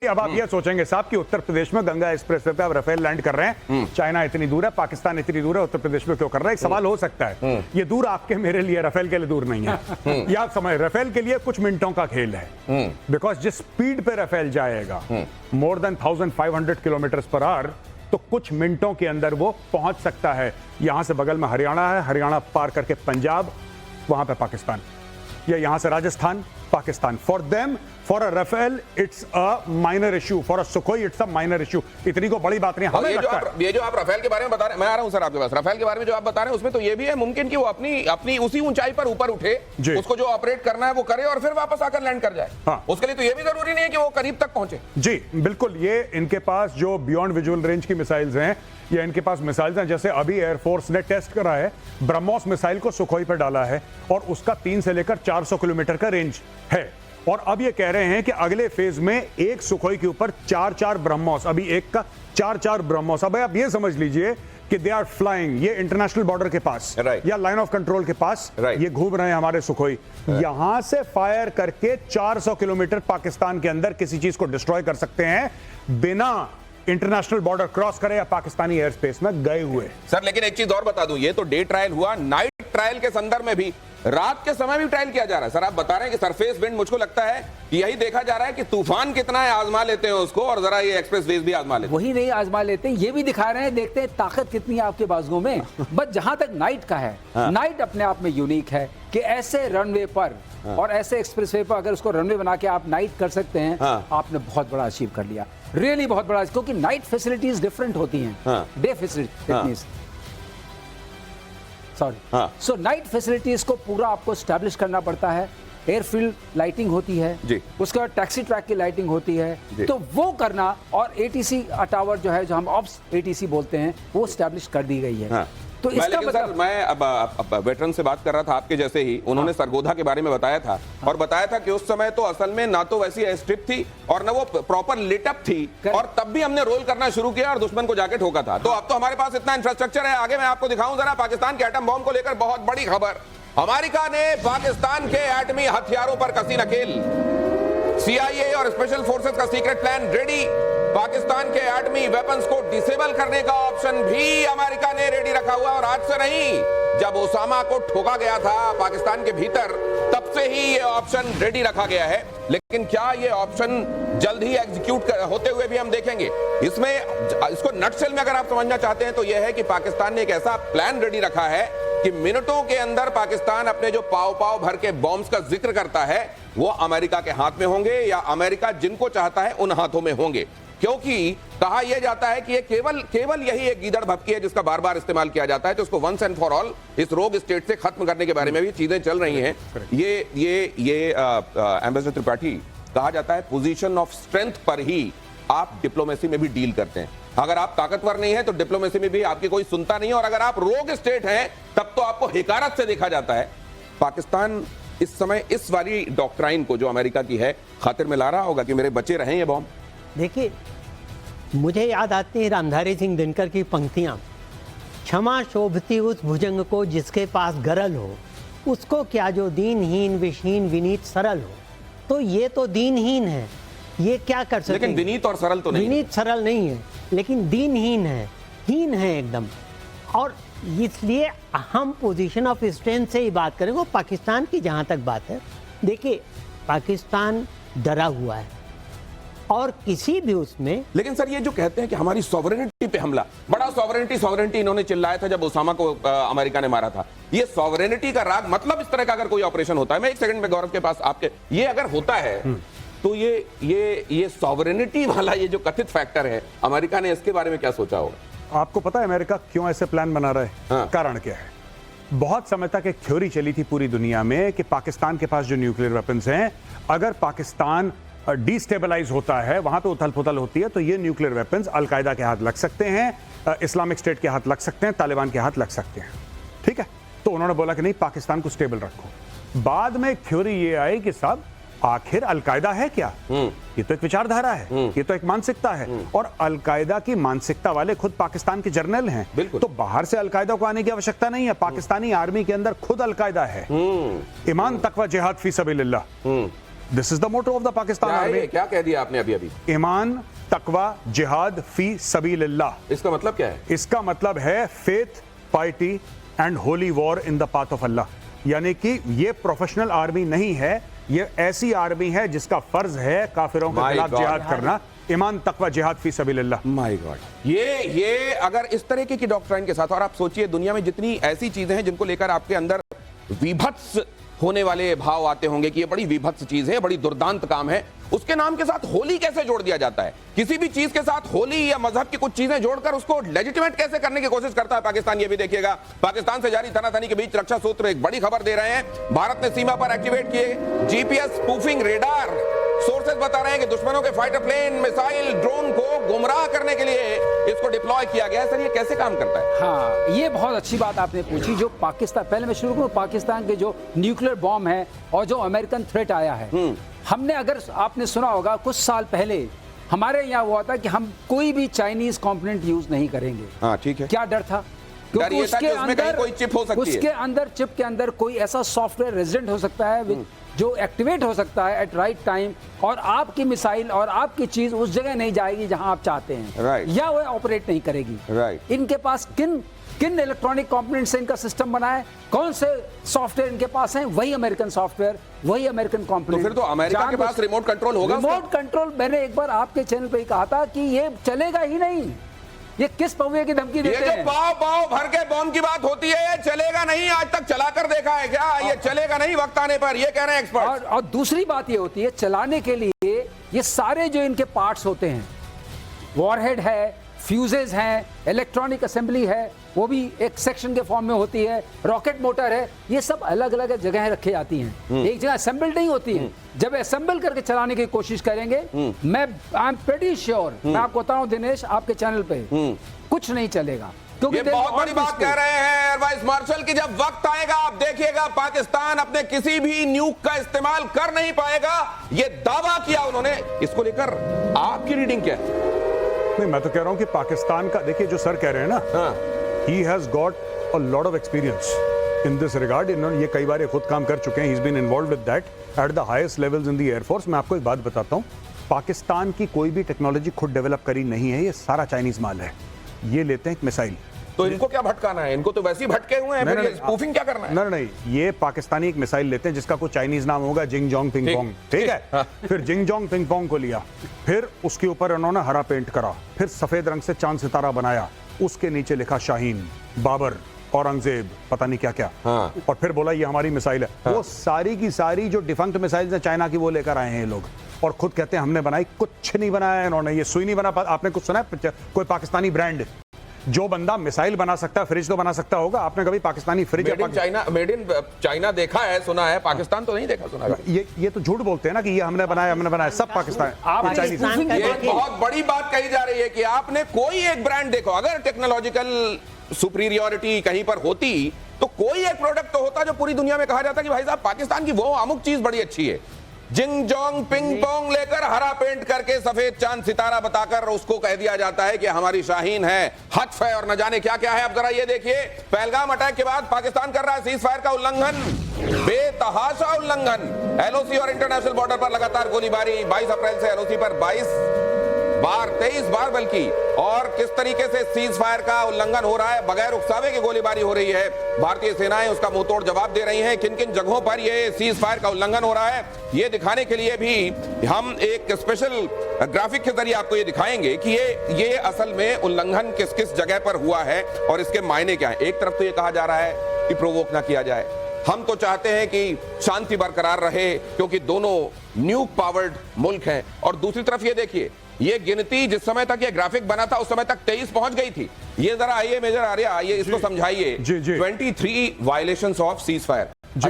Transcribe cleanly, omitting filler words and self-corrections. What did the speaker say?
अब आप ये सोचेंगे साहब कि उत्तर प्रदेश में गंगा एक्सप्रेस वे पे अब राफेल लैंड कर रहे हैं, चाइना इतनी दूर है, पाकिस्तान इतनी दूर है, उत्तर प्रदेश में क्यों कर रहा है? एक सवाल हो सकता है। ये दूर आपके मेरे लिए, राफेल के लिए दूर नहीं है। ये आप समझ, राफेल के लिए कुछ मिनटों का खेल है, बिकॉज जिस स्पीड पे राफेल जाएगा more than 1500 kilometre per hour, तो कुछ मिनटों के अंदर वो पहुंच सकता है। यहां से बगल में हरियाणा है, हरियाणा पार करके पंजाब, वहां पे पाकिस्तान, या यहां से Rajasthan, Pakistan. For them, for a Rafale it's a minor issue, for a Sukhoi it's a minor issue. इतनी को बड़ी बात नहीं। हमें ये जो आप राफेल के बारे में बता रहे हैं, मैं आ रहा हूं सर आपके पास। राफेल के बारे में जो आप बता रहे हैं उसमें तो ये भी है मुमकिन कि वो अपनी उसी ऊंचाई पर ऊपर उठे, उसको जो ऑपरेट करना है वो करे और फिर वापस आकर लैंड कर जाए। हाँ। उसके लिए तो ये भी जरूरी नहीं है कि वो करीब तक पहुंचे। जी बिल्कुल, ये इनके पास जो बियॉन्ड विजुअल रेंज की मिसाइल्स हैं, या इनके पास मिसाइल्स हैं, जैसे अभी एयरफोर्स ने टेस्ट करा है, ब्रह्मोस मिसाइल को सुखोई पर डाला है और उसका 3 से लेकर 400 किलोमीटर का रेंज है। और अब ये कह रहे हैं कि अगले फेज में एक सुखोई के ऊपर 4-4 ब्रह्मोस, अभी एक का 4-4 ब्रह्मोस। अब आप ये समझ लीजिए कि दे आर फ्लाइंग, ये इंटरनेशनल बॉर्डर के पास या लाइन ऑफ कंट्रोल के पास ये घूम रहे हैं हमारे सुखोई। यहां से फायर करके 400 किलोमीटर पाकिस्तान के अंदर किसी चीज को डिस्ट्रॉय कर सकते हैं बिना इंटरनेशनल बॉर्डर क्रॉस करे या पाकिस्तानी एयर स्पेस में गए हुए। सर लेकिन एक चीज और बता दूं, ये तो डे ट्रायल हुआ, नाइट ट्रायल के संदर्भ में भी रात के समय भी ट्रायल किया जा रहा है। सर आप बता रहे हैं कि सरफेस विंड, मुझको लगता है यही देखा जा रहा है कि तूफान कितना है, आजमा लेते हैं उसको, और जरा ये एक्सप्रेस वेज भी आजमा लेते हैं। वही नहीं आजमा लेते हैं, ये भी दिखा रहे हैं, देखते हैं ताकत कितनी है आपके बाजुओं में। बस जहां तक नाइट का है, नाइट अपने आप में यूनिक है कि ऐसे रनवे पर और ऐसे एक्सप्रेस वे पर अगर उसको रनवे बना के आप नाइट कर सकते हैं, आपने बहुत बड़ा अचीव कर लिया, रियली बहुत बड़ा। क्योंकि नाइट फैसिलिटीज डिफरेंट होती हैं डे फैसिलिटीज, सॉरी। सो नाइट फैसिलिटीज को पूरा आपको स्टैब्लिश करना पड़ता है। एयरफील्ड लाइटिंग होती है जी, उसके बाद टैक्सी ट्रैक की लाइटिंग होती है, तो वो करना, और एटीसी टावर जो है, जो हम ऑप्स एटीसी बोलते हैं, वो स्टैब्लिश कर दी गई है। तो इसका मतलब, मैं अब वेटरन से बात कर रहा था आपके जैसे ही, उन्होंने सरगोधा के बारे में बताया था और बताया था कि उस समय तो असल में ना तो वैसी एयर स्ट्रिप थी और ना वो प्रॉपर लिटअप थी, और तब भी हमने रोल करना शुरू किया और दुश्मन को जाके ठोका था। तो अब तो हमारे पास इतना इंफ्रास्ट्रक्चर है। आगे मैं आपको दिखाऊं जरा पाकिस्तान के एटम बॉम्ब को लेकर बहुत बड़ी खबर। अमेरिका ने पाकिस्तान के एटमी हथियारों पर कसी नकेल। CIA और स्पेशल फोर्सेस का सीक्रेट प्लान रेडी। पाकिस्तान के एटमी वेपन्स को डिसेबल करने का ऑप्शन भी अमेरिका ने रेडी रखा हुआ। और आज से नहीं, जब ओसामा को ठोका गया था पाकिस्तान के भीतर, तब से ही ये ऑप्शन रेडी रखा गया है। लेकिन क्या ये ऑप्शन जल्द ही एग्जीक्यूट होते हुए भी हम देखेंगे? इसमें, इसको नटशेल में अगर आप समझना चाहते हैं तो यह है कि पाकिस्तान ने एक ऐसा प्लान रेडी रखा है कि मिनटों के अंदर पाकिस्तान अपने जो पाव पाव भर के बॉम्ब्स का जिक्र करता है, वो अमेरिका के हाथ में होंगे या अमेरिका जिनको चाहता है उन हाथों में होंगे। क्योंकि कहा यह जाता है कि ये केवल यही एक गीदड़ भपकी है जिसका बार बार इस्तेमाल किया जाता है। तो उसको वंस एंड फॉर ऑल इस रोग स्टेट से खत्म करने के बारे में भी चीजें चल रही हैं। ये एम्बेसडर त्रिपाठी, कहा जाता है पोजीशन ऑफ स्ट्रेंथ पर ही आप डिप्लोमेसी में भी डील करते हैं। अगर आप ताकतवर नहीं है तो डिप्लोमेसी में भी आपकी कोई सुनता नहीं है, और अगर आप रोग स्टेट हैं तब तो आपको हिकारत से देखा जाता है। पाकिस्तान इस समय इस वाली डॉक्ट्राइन को जो अमेरिका की है खातिर में ला रहा होगा कि मेरे बच्चे रहे ये बॉम्ब। देखिए, मुझे याद आती है रामधारी सिंह दिनकर की पंक्तियाँ, क्षमा शोभती उस भुजंग को जिसके पास गरल हो, उसको क्या जो दीनहीन विषहीन विनीत सरल हो। तो ये तो दीनहीन है, ये क्या कर सकते? लेकिन विनीत और सरल तो नहीं, विनीत सरल नहीं है, लेकिन दीनहीन है, हीन है एकदम। और इसलिए हम पोजीशन ऑफ स्ट्रेंथ से ही बात करेंगे। पाकिस्तान की जहाँ तक बात है, देखिए पाकिस्तान डरा हुआ है और किसी भी उसमें, लेकिन सर ये जो कहते हैं कि हमारी सॉवरेनिटी पे हमला, बड़ा सॉवरेनिटी इन्होंने चिल्लाया था जब ओसामा को अमेरिका ने मारा था। ये सॉवरेनिटी का राग, मतलब इस तरह का अगर कोई ऑपरेशन होता है, मैं एक सेकंड में गौरव के पास आपके, ये अगर होता है तो ये सॉवरेनिटी वाला ये जो कथित फैक्टर है, अमेरिका ने इसके बारे में क्या सोचा होगा? आपको पता है अमेरिका क्यों ऐसे प्लान बना रहा है? हाँ। कारण क्या है? बहुत समय तक एक थ्योरी चली थी पूरी दुनिया में कि पाकिस्तान के पास जो न्यूक्लियर वेपन्स हैं, अगर पाकिस्तान डिस्टेबलाइज होता है, वहां पे उथल पुथल होती है, तो ये न्यूक्लियर वेपन्स अलकायदा के हाथ लग सकते हैं, इस्लामिक स्टेट के हाथ लग सकते हैं, तालिबान के हाथ लग सकते हैं। ठीक है, तो उन्होंने बोला कि नहीं, पाकिस्तान को स्टेबल रखो। बाद में एक थ्योरी ये आई कि साहब आखिर अलकायदा है क्या? ये तो एक विचारधारा है, ये तो एक मानसिकता है, और अलकायदा की मानसिकता वाले खुद पाकिस्तान के जर्नल हैं। तो बाहर से अलकायदा को आने की आवश्यकता नहीं है, पाकिस्तानी आर्मी के अंदर खुद अलकायदा है। ईमान तकवा जिहाद फी सबिलिल्लाह। This is the motto of the Pakistan क्या है आर्मी। ये? क्या कह दिया आपने अभी अभी? ईमान, तकवा, जिहाद फी सबीलिल्लाह। इसका मतलब क्या है? इसका मतलब है faith, piety and holy war in the path of Allah. यानी कि ये प्रोफेशनल आर्मी नहीं है, ये ऐसी आर्मी है जिसका फर्ज है काफिरों के My खिलाफ God. जिहाद करना। ईमान, तकवा, जिहाद फी सबीलिल्लाह। माय गॉड, ये अगर इस तरीके की डॉक्ट्राइन के साथ, और आप सोचिए दुनिया में जितनी ऐसी चीजें हैं जिनको लेकर आपके अंदर विभत्स होने वाले भाव आते होंगे कि ये बड़ी विभत्स चीज है, बड़ी दुर्दांत काम है, उसके नाम के साथ होली कैसे जोड़ दिया जाता है? किसी भी चीज के साथ होली या मजहब की कुछ चीजें जोड़कर उसको लेजिटिमेट कैसे करने की कोशिश करता है पाकिस्तान, ये भी देखिएगा। पाकिस्तान से जारी तनातनी के बीच रक्षा सूत्र एक बड़ी खबर दे रहे हैं। भारत ने सीमा पर एक्टिवेट किए जीपीएस स्पूफिंग रेडार। सोर्सेज बता रहे हैं कि दुश्मनों के फाइटर प्लेन, मिसाइल, ड्रोन को गुमराह करने के लिए इसको डिप्लॉय किया गया है। सर, ये कैसे काम करता है? हाँ, ये बहुत अच्छी बात आपने पूछी। जो पाकिस्तान, पहले मैं शुरू करूं, पाकिस्तान के जो न्यूक्लियर बॉम्ब है और जो अमेरिकन थ्रेट आया है, हमने, अगर आपने सुना होगा, कुछ साल पहले हमारे यहाँ हुआ था कि हम कोई भी चाइनीज कंपोनेंट यूज नहीं करेंगे। हाँ, ठीक है। क्या डर था? डर ये था कि उसमें कहीं कोई चिप हो सकती है। उसके अंदर, चिप के अंदर कोई ऐसा सॉफ्टवेयर रेजिडेंट हो सकता है जो एक्टिवेट हो सकता है एट राइट टाइम, और आपकी मिसाइल और आपकी चीज उस जगह नहीं जाएगी जहां आप चाहते हैं, Right. या वो ऑपरेट नहीं करेगी। Right. इनके पास किन इलेक्ट्रॉनिक कंपोनेंट से इनका सिस्टम बना है, कौन से सॉफ्टवेयर इनके पास हैं, वही अमेरिकन सॉफ्टवेयर, वही अमेरिकन कंपोनेंट। तो फिर तो अमेरिका के पास रिमोट कंट्रोल होगा। रिमोट कंट्रोल, मैंने एक बार आपके चैनल पे ही कहा था कि ये चलेगा ही नहीं। ये किस पौवे की धमकी देते ये हैं? जो पाव भर के बॉम्ब की बात होती है, ये चलेगा नहीं। आज तक चलाकर देखा है क्या? ये चलेगा नहीं वक्त आने पर, ये कह रहे हैं एक्सपर्ट। और दूसरी बात ये होती है, चलाने के लिए ये सारे जो इनके पार्ट्स होते हैं, वॉरहेड है, फ्यूजेस हैं, इलेक्ट्रॉनिक असेंबली है, वो भी एक सेक्शन के फॉर्म में होती है, रॉकेट मोटर है, ये सब अलग अलग जगह रखी जाती हैं, एक जगह असेंबल नहीं होती हैं। जब असेंबल करके चलाने की कोशिश करेंगे, आई एम प्रीटी श्योर, मैं आपको बता रहा हूं दिनेश, आपके चैनल पे कुछ नहीं चलेगा। क्योंकि ये बहुत बड़ी बात कह रहे हैं एयर वाइस मार्शल की, जब वक्त आएगा आप देखिएगा पाकिस्तान अपने किसी भी न्यूक का इस्तेमाल कर नहीं पाएगा। ये दावा किया उन्होंने। इसको लेकर आपकी रीडिंग क्या है? नहीं, मैं तो कह रहा हूं कि पाकिस्तान का, देखिए जो सर कह रहे हैं ना, he has got a lot of experience in this regard. इन्होंने ये कई बार खुद काम कर चुके हैं। He is been involved with that at the highest levels in the air force. मैं आपको एक बात बताता हूं, पाकिस्तान की कोई भी टेक्नोलॉजी खुद डेवलप करी नहीं है, ये सारा चाइनीज माल है। ये लेते हैं एक मिसाइल, तो इनको क्या भटकाना है? इनको तो वैसे ही भटके हुए हैं, फिर ये स्पूफिंग क्या करना है? नहीं, ये पाकिस्तानी एक मिसाइल लेते हैं जिसका कोई चाइनीज नाम होगा जिंग जोंग पिंग पोंग, ठीक है। फिर जिंग जोंग पिंग पोंग को लिया, फिर उसके ऊपर उन्होंने हरा पेंट करा, फिर सफेद रंग से चांद सितारा बनाया, उसके नीचे लिखा शाहीन, बाबर, औरंगजेब, पता नहीं क्या क्या, और फिर बोला ये हमारी मिसाइल है। वो सारी की सारी जो डिफंक्ट मिसाइल है चाइना की, वो लेकर आए हैं ये लोग, और खुद कहते हैं हमने बनाई। कुछ नहीं बनाया इन्होंने, ये सुई नहीं बना। आपने कुछ सुना है कोई पाकिस्तानी ब्रांड? जो बंदा मिसाइल बना सकता है, फ्रिज तो बना सकता होगा। आपने कभी Pakistani fridge made in China देखा है, सुना है, पाकिस्तान तो नहीं देखा सुना है। ये तो झूठ बोलते हैं ना कि ये हमने बनाया, सब पाकिस्तान। ये बहुत बड़ी बात कही जा रही है कि आपने कोई एक ब्रांड देखो, अगर टेक्नोलॉजिकल सुपीरियरिटी कहीं पर होती तो कोई एक प्रोडक्ट तो होता जो पूरी दुनिया में कहा जाता कि भाई साहब पाकिस्तान की वो अमुक चीज बड़ी अच्छी है। जिंग जोंग पिंग पोंग लेकर हरा पेंट करके सफेद चांद सितारा बताकर उसको कह दिया जाता है कि हमारी शाहीन है, हत्फ है, और न जाने क्या क्या है। अब जरा ये देखिए, पहलगाम अटैक के बाद पाकिस्तान कर रहा है सीज फायर का उल्लंघन, बेतहाशा उल्लंघन। एलओसी और इंटरनेशनल बॉर्डर पर लगातार गोलीबारी। 22 अप्रैल से एलओसी पर 23 बार बल्कि, और किस तरीके से सीज फायर का उल्लंघन हो रहा है, बगैर उकसावे की गोलीबारी हो रही है। भारतीय सेनाएं उसका मुंहतोड़ जवाब दे रही हैं। किन किन जगहों पर ये सीज फायर का उल्लंघन हो रहा है, ये दिखाने के लिए भी हम एक स्पेशल ग्राफिक के जरिए आपको ये दिखाएंगे कि ये असल में उल्लंघन किस किस जगह पर हुआ है और इसके मायने क्या है। एक तरफ तो ये कहा जा रहा है कि प्रोवोक ना किया जाए, हम तो चाहते हैं कि शांति बरकरार रहे क्योंकि दोनों न्यूक पावर्ड मुल्क हैं, और दूसरी तरफ ये देखिए, ये गिनती जिस समय तक ये ग्राफिक बना था उस समय तक 23 पहुंच गई थी। ये जरा आइए मेजर आर्या, आइए इसको समझाइए। 23 वायलेशंस ऑफ सीज फायर। अच्छा,